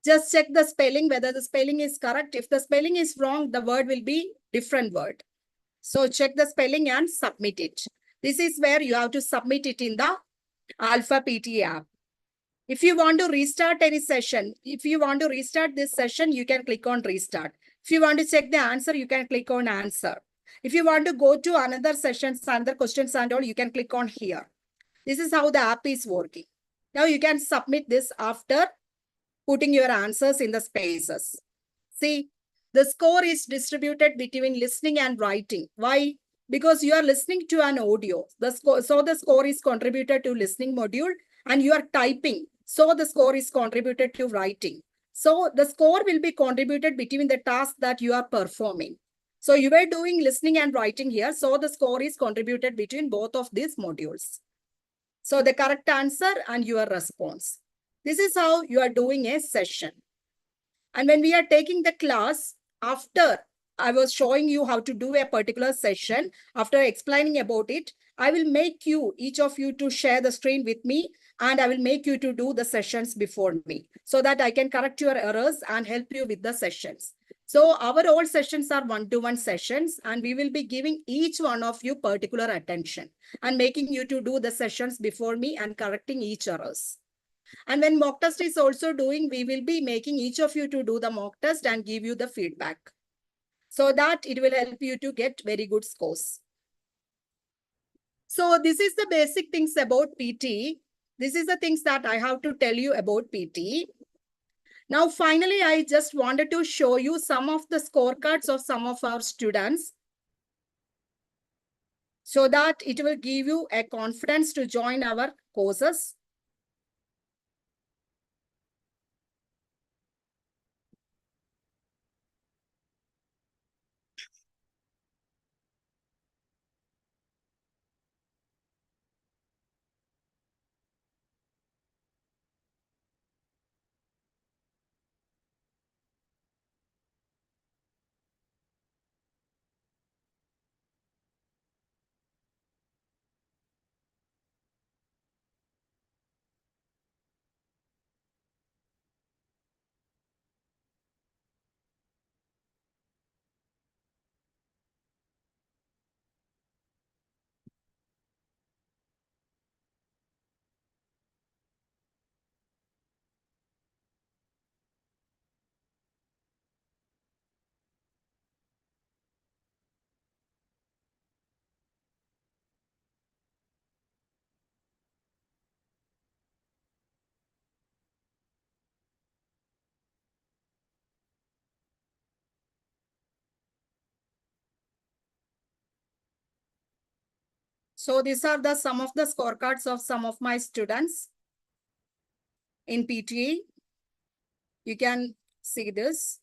Speaker 1: Just check the spelling, whether the spelling is correct. If the spelling is wrong, the word will be different word. So check the spelling and submit it. This is where you have to submit it in the Alpha PTE app. If you want to restart any session, if you want to restart this session, you can click on restart. If you want to check the answer, you can click on answer. If you want to go to another sessions, another questions and all, you can click on here. This is how the app is working. Now you can submit this after putting your answers in the spaces. See, the score is distributed between listening and writing. Why? Because you are listening to an audio. So the score is contributed to listening module and you are typing. So the score is contributed to writing. So the score will be contributed between the tasks that you are performing. So you were doing listening and writing here. So the score is contributed between both of these modules. So the correct answer and your response. This is how you are doing a session. And when we are taking the class, after I was showing you how to do a particular session, after explaining about it, I will make you, each of you, to share the screen with me, and I will make you to do the sessions before me so that I can correct your errors and help you with the sessions. So our all sessions are one-to-one sessions, and we will be giving each one of you particular attention and making you to do the sessions before me and correcting each errors. And when mock test is also doing, we will be making each of you to do the mock test and give you the feedback so that it will help you to get very good scores. So this is the basic things about PT. This is the things that I have to tell you about PT. Now, finally, I just wanted to show you some of the scorecards of some of our students so that it will give you a confidence to join our courses. So these are the some of the scorecards of some of my students in PTE. You can see this.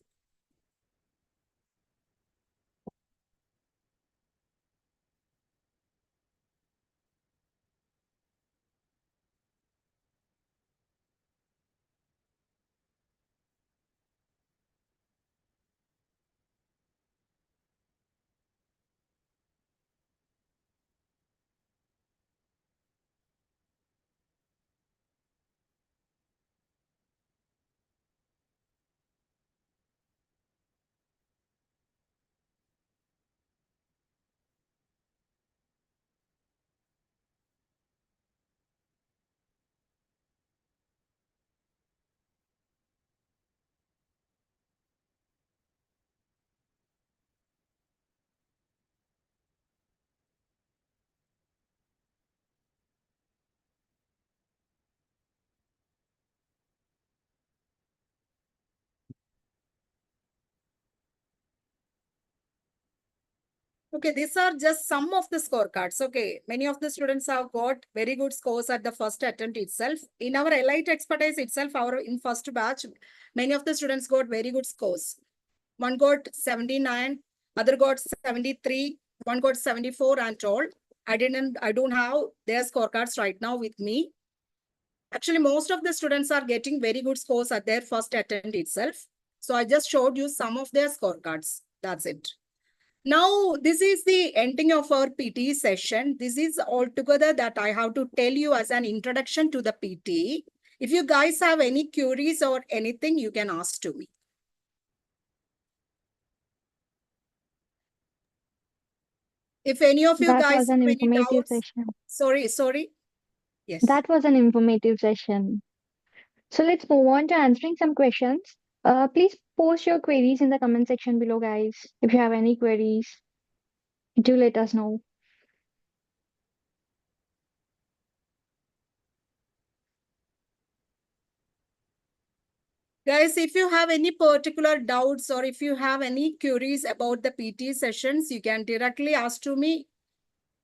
Speaker 1: Okay, these are just some of the scorecards. Okay, many of the students have got very good scores at the first attempt itself. In our elite expertise itself, our in first batch, many of the students got very good scores. One got 79, other got 73, one got 74 and all. I don't have their scorecards right now with me. Actually, most of the students are getting very good scores at their first attempt itself. So I just showed you some of their scorecards. That's it. Now, this is the ending of our PT session. This is altogether that I have to tell you as an introduction to the PT. If you guys have any queries or anything, you can ask to me. If any of you
Speaker 4: That
Speaker 1: guys
Speaker 4: was an
Speaker 1: have any
Speaker 4: informative
Speaker 1: doubts,
Speaker 4: session.
Speaker 1: sorry. Yes.
Speaker 4: That was an informative session. So let's move on to answering some questions. Please post your queries in the comment section below, guys. If you have any queries, do let us know.
Speaker 1: Guys, if you have any particular doubts or if you have any queries about the PT sessions, you can directly ask to me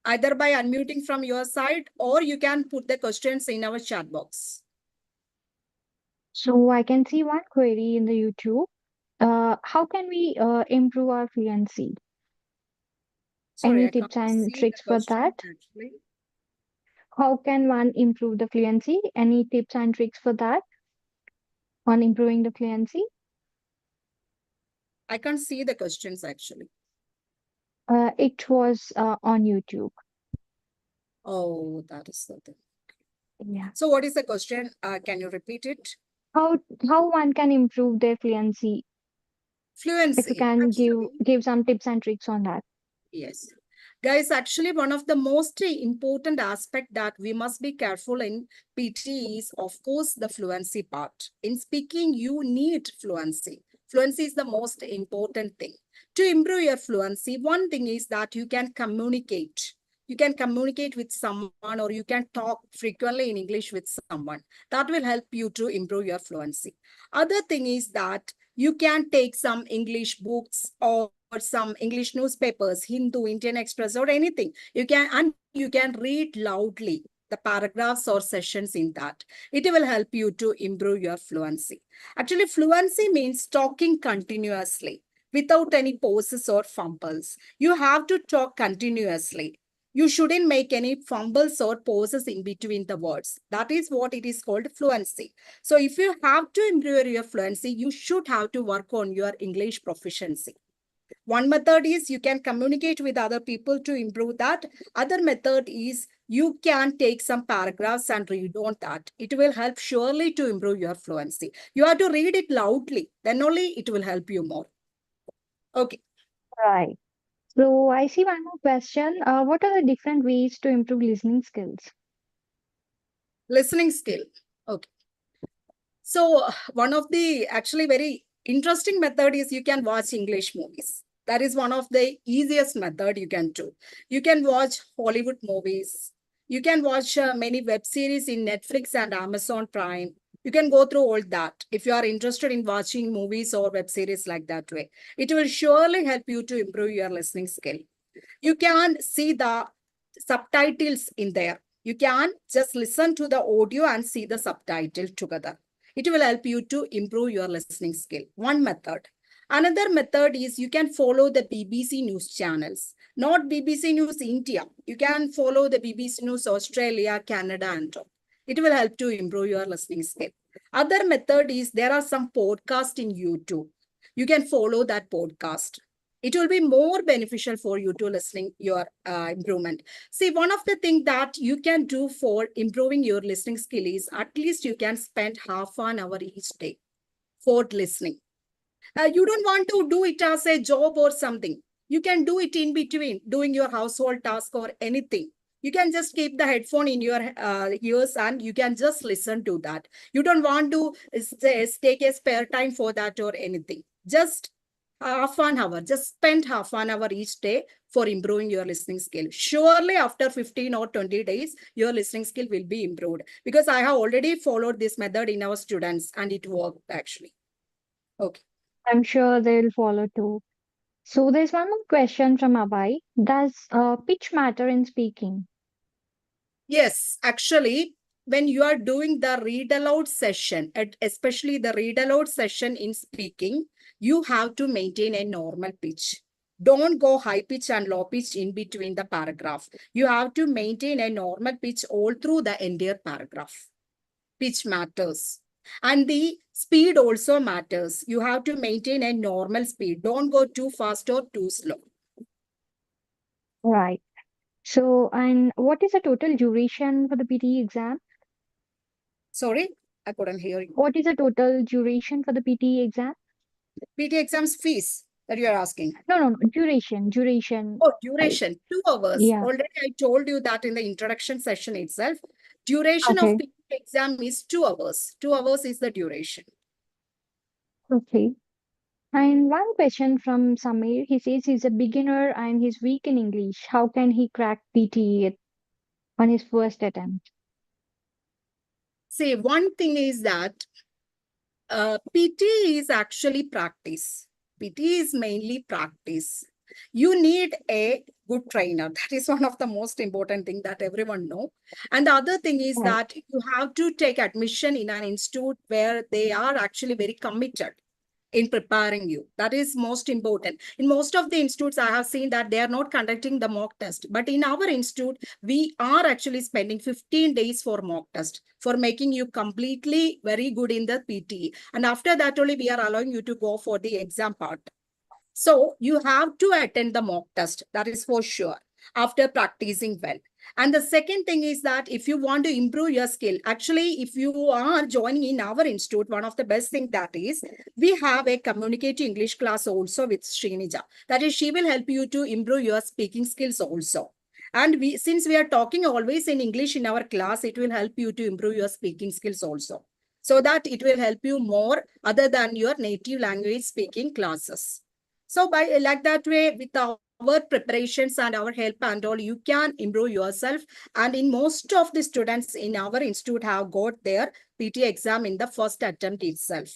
Speaker 1: either by unmuting from your side or you can put the questions in our chat box.
Speaker 4: So I can see one query in the YouTube. How can we improve our fluency?
Speaker 1: Sorry,
Speaker 4: Any
Speaker 1: I can't
Speaker 4: tips and
Speaker 1: see the
Speaker 4: tricks for
Speaker 1: question
Speaker 4: that?
Speaker 1: actually.
Speaker 4: How can one improve the fluency? Any tips and tricks for that on improving the fluency?
Speaker 1: I can't see the questions actually.
Speaker 4: It was on YouTube.
Speaker 1: Oh, that is the thing.
Speaker 4: Yeah.
Speaker 1: So what is the question? Can you repeat it?
Speaker 4: How one can improve their fluency? If you
Speaker 1: Fluency.
Speaker 4: can
Speaker 1: Actually,
Speaker 4: give some tips and tricks on that.
Speaker 1: yes. Guys, actually, one of the most important aspect that we must be careful in PT is, of course, the fluency part. In speaking, you need fluency. Fluency is the most important thing. To improve your fluency, one thing is that you can communicate. You can communicate with someone or you can talk frequently in English with someone. That will help you to improve your fluency. Other thing is that you can take some English books or some English newspapers, Hindu, Indian Express, or anything. You can read loudly the paragraphs or sessions in that. It will help you to improve your fluency. Actually, fluency means talking continuously without any pauses or fumbles. You have to talk continuously. You shouldn't make any fumbles or pauses in between the words. That is what it is called fluency. So if you have to improve your fluency, you should have to work on your English proficiency. One method is you can communicate with other people to improve that. Other method is you can take some paragraphs and read on that. It will help surely to improve your fluency. You have to read it loudly, then only it will help you more. Okay,
Speaker 4: Right. So I see one more question. What are the different ways to improve listening skills?
Speaker 1: listening skill. Okay. So one of the actually very interesting method is you can watch English movies. That is one of the easiest method you can do. You can watch Hollywood movies. You can watch many web series in Netflix and Amazon Prime. You can go through all that if you are interested in watching movies or web series like that way. It will surely help you to improve your listening skill. You can see the subtitles in there. You can just listen to the audio and see the subtitle together. It will help you to improve your listening skill. One method. Another method is you can follow the BBC News channels, not BBC News India. You can follow the BBC News Australia, Canada, and all. It will help to improve your listening skill. Other method is there are some podcasts in YouTube. You can follow that podcast. It will be more beneficial for you to listening your improvement. See, one of the things that you can do for improving your listening skill is at least you can spend half an hour each day for listening. You don't want to do it as a job or something. You can do it in between doing your household task or anything. You can just keep the headphone in your ears and you can just listen to that. You don't want to take a spare time for that or anything. Just half an hour, just spend half an hour each day for improving your listening skill. Surely after 15 or 20 days, your listening skill will be improved because I have already followed this method in our students and it worked actually. Okay.
Speaker 4: I'm sure they'll follow too. So there's one more question from Abai. Does pitch matter in speaking?
Speaker 1: Yes, actually, when you are doing the read aloud session, especially the read aloud session in speaking, you have to maintain a normal pitch. Don't go high pitch and low pitch in between the paragraph. You have to maintain a normal pitch all through the entire paragraph. Pitch matters. And the speed also matters. You have to maintain a normal speed. Don't go too fast or too slow.
Speaker 4: Right. So, and what is the total duration for the PTE exam?
Speaker 1: Sorry, I couldn't hear you.
Speaker 4: What is the total duration for the PTE exam?
Speaker 1: PT exams fees that you are asking.
Speaker 4: No. Duration.
Speaker 1: Oh,
Speaker 4: Like,
Speaker 1: duration, 2 hours.
Speaker 4: yeah.
Speaker 1: Already I told you that in the introduction session itself. Duration of
Speaker 4: Okay.
Speaker 1: PT exam is 2 hours. 2 hours is the duration.
Speaker 4: Okay. And one question from Samir. He says he's a beginner and he's weak in English. How can he crack PTE on his first attempt?
Speaker 1: See, one thing is that PT is actually practice. PT is mainly practice. You need a good trainer. That is one of the most important thing that everyone know. And the other thing is
Speaker 4: Right.
Speaker 1: that you have to take admission in an institute where they are actually very committed in preparing you. That is most important. In most of the institutes, I have seen that they are not conducting the mock test. But in our institute, we are actually spending 15 days for mock test for making you completely very good in the PTE. And after that only, we are allowing you to go for the exam part. So you have to attend the mock test. That is for sure after practicing well. And the second thing is that if you want to improve your skill, actually, if you are joining in our institute, one of the best thing that is we have a communicative English class also with Srinija. That is, she will help you to improve your speaking skills also. And since we are talking always in English in our class, it will help you to improve your speaking skills also. So that it will help you more other than your native language speaking classes. So by like that way, with our preparations and our help and all, you can improve yourself. And in most of the students in our institute have got their PTE exam in the first attempt itself.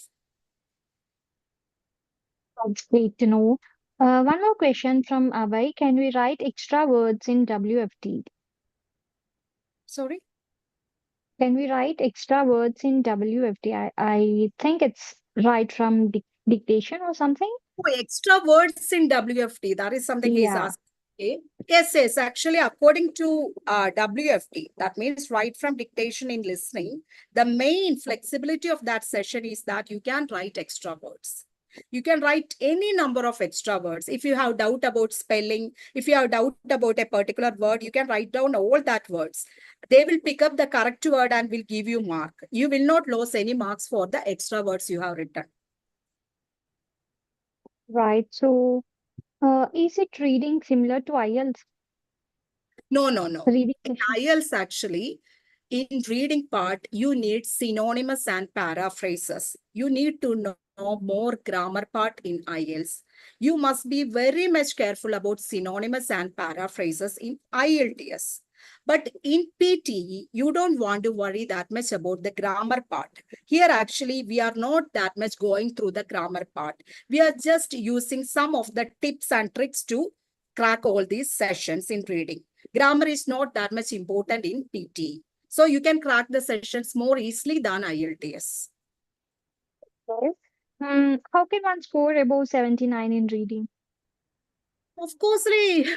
Speaker 4: That's great to know. One more question from Abhay. Can we write extra words in WFT?
Speaker 1: Sorry?
Speaker 4: Can we write extra words in WFT? I think it's right from dictation or something.
Speaker 1: Oh, extra words in WFT. That is something he's
Speaker 4: Yeah,
Speaker 1: asking. Okay. Yes, yes. Actually, according to WFT, that means right from dictation in listening, the main flexibility of that session is that you can write extra words. You can write any number of extra words. If you have doubt about spelling, if you have doubt about a particular word, you can write down all that words. They will pick up the correct word and will give you mark. You will not lose any marks for the extra words you have written.
Speaker 4: right. So, is it reading similar to IELTS?
Speaker 1: No, no, no.
Speaker 4: Reading
Speaker 1: In
Speaker 4: session.
Speaker 1: IELTS, actually, in reading part, you need synonymous and paraphrases. You need to know more grammar part in IELTS. You must be very much careful about synonymous and paraphrases in IELTS. But in PTE, you don't want to worry that much about the grammar part. Here, actually, we are not that much going through the grammar part. We are just using some of the tips and tricks to crack all these sessions in reading. Grammar is not that much important in PT. So you can crack the sessions more easily than IELTS.
Speaker 4: Yes. How can one score above 79 in reading?
Speaker 1: Of course,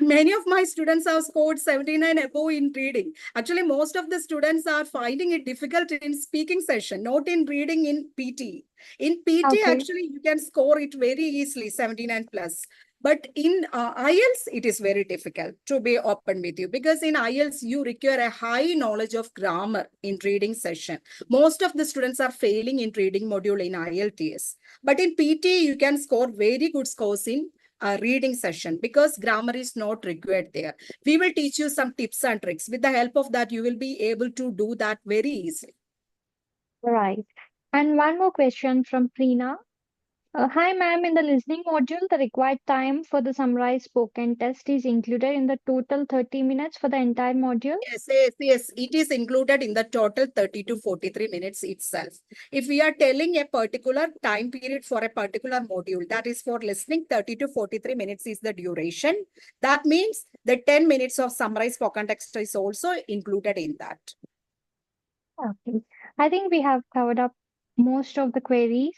Speaker 1: many of my students have scored 79 above in reading. Actually, most of the students are finding it difficult in speaking session, not in reading in PT. In PT,
Speaker 4: Okay,
Speaker 1: actually, you can score it very easily, 79 plus. But in IELTS, it is very difficult, to be open with you, because in IELTS, you require a high knowledge of grammar in reading session. Most of the students are failing in reading module in IELTS. But in PT, you can score very good scores in a reading session because grammar is not required there. We will teach you some tips and tricks. With the help of that, you will be able to do that very easily.
Speaker 4: right. And one more question from Preena. Hi, ma'am. In the listening module, the required time for the summarized spoken test is included in the total 30 minutes for the entire module.
Speaker 1: Yes, yes, yes. It is included in the total 30 to 43 minutes itself. If we are telling a particular time period for a particular module, that is for listening, 30 to 43 minutes is the duration. That means the 10 minutes of summarized spoken text is also included in that.
Speaker 4: Okay. I think we have covered up most of the queries.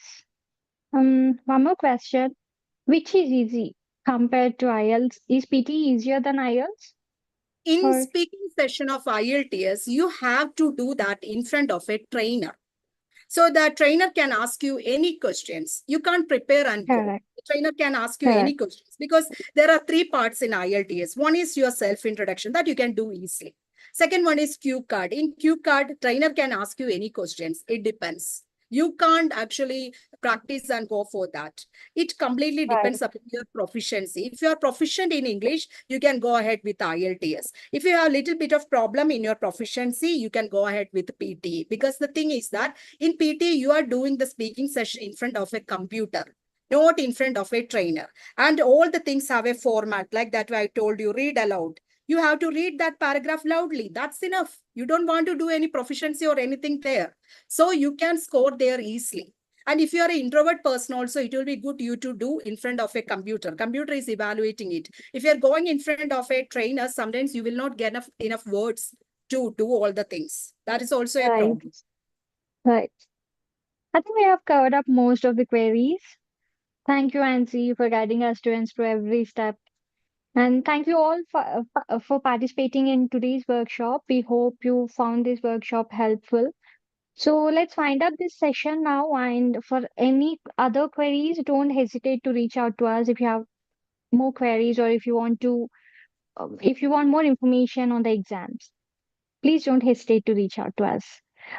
Speaker 4: One more question. Which is easy compared to IELTS? Is PT easier than IELTS?
Speaker 1: In
Speaker 4: Or
Speaker 1: speaking session of IELTS, you have to do that in front of a trainer. So the trainer can ask you any questions. You can't prepare and go.
Speaker 4: correct,
Speaker 1: The trainer can ask you any
Speaker 4: correct,
Speaker 1: questions because there are three parts in IELTS. One is your self-introduction that you can do easily. Second one is cue card. In cue card, trainer can ask you any questions. It depends. You can't actually practice and go for that. It completely
Speaker 4: right,
Speaker 1: depends upon your proficiency. If you are proficient in English, you can go ahead with IELTS. If you have a little bit of problem in your proficiency, you can go ahead with PT. Because the thing is that in PT, you are doing the speaking session in front of a computer, not in front of a trainer. And all the things have a format like that. I told you, read aloud. You have to read that paragraph loudly. That's enough. You don't want to do any proficiency or anything there. So you can score there easily. And if you are an introvert person also, it will be good you to do in front of a computer. Computer is evaluating it. If you're going in front of a trainer, sometimes you will not get enough words to do all the things. That is also a
Speaker 4: right,
Speaker 1: problem.
Speaker 4: right. I think we have covered up most of the queries. Thank you, Ansi, for guiding our students through every step. And thank you all for participating in today's workshop. We hope you found this workshop helpful. So let's wind up this session now. And for any other queries, don't hesitate to reach out to us if you have more queries, or if you want to, if you want more information on the exams, please don't hesitate to reach out to us.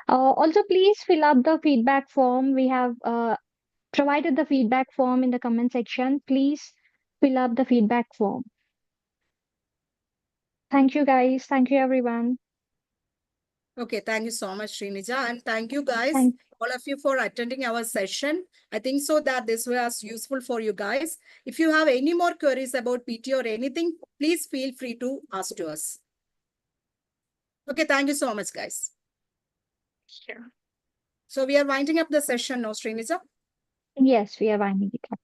Speaker 4: Also, please fill up the feedback form. We have provided the feedback form in the comment section. Please fill up the feedback form. Thank you, guys. Thank you, everyone.
Speaker 1: Okay, thank you so much, Srinija. And thank you guys,
Speaker 4: Thank
Speaker 1: all of you, for attending our session. I think so that this was useful for you guys. If you have any more queries about PT or anything, please feel free to ask to us. Okay, thank you so much, guys.
Speaker 4: Sure.
Speaker 1: So we are winding up the session now, Srinija.
Speaker 4: Yes, we are winding it up.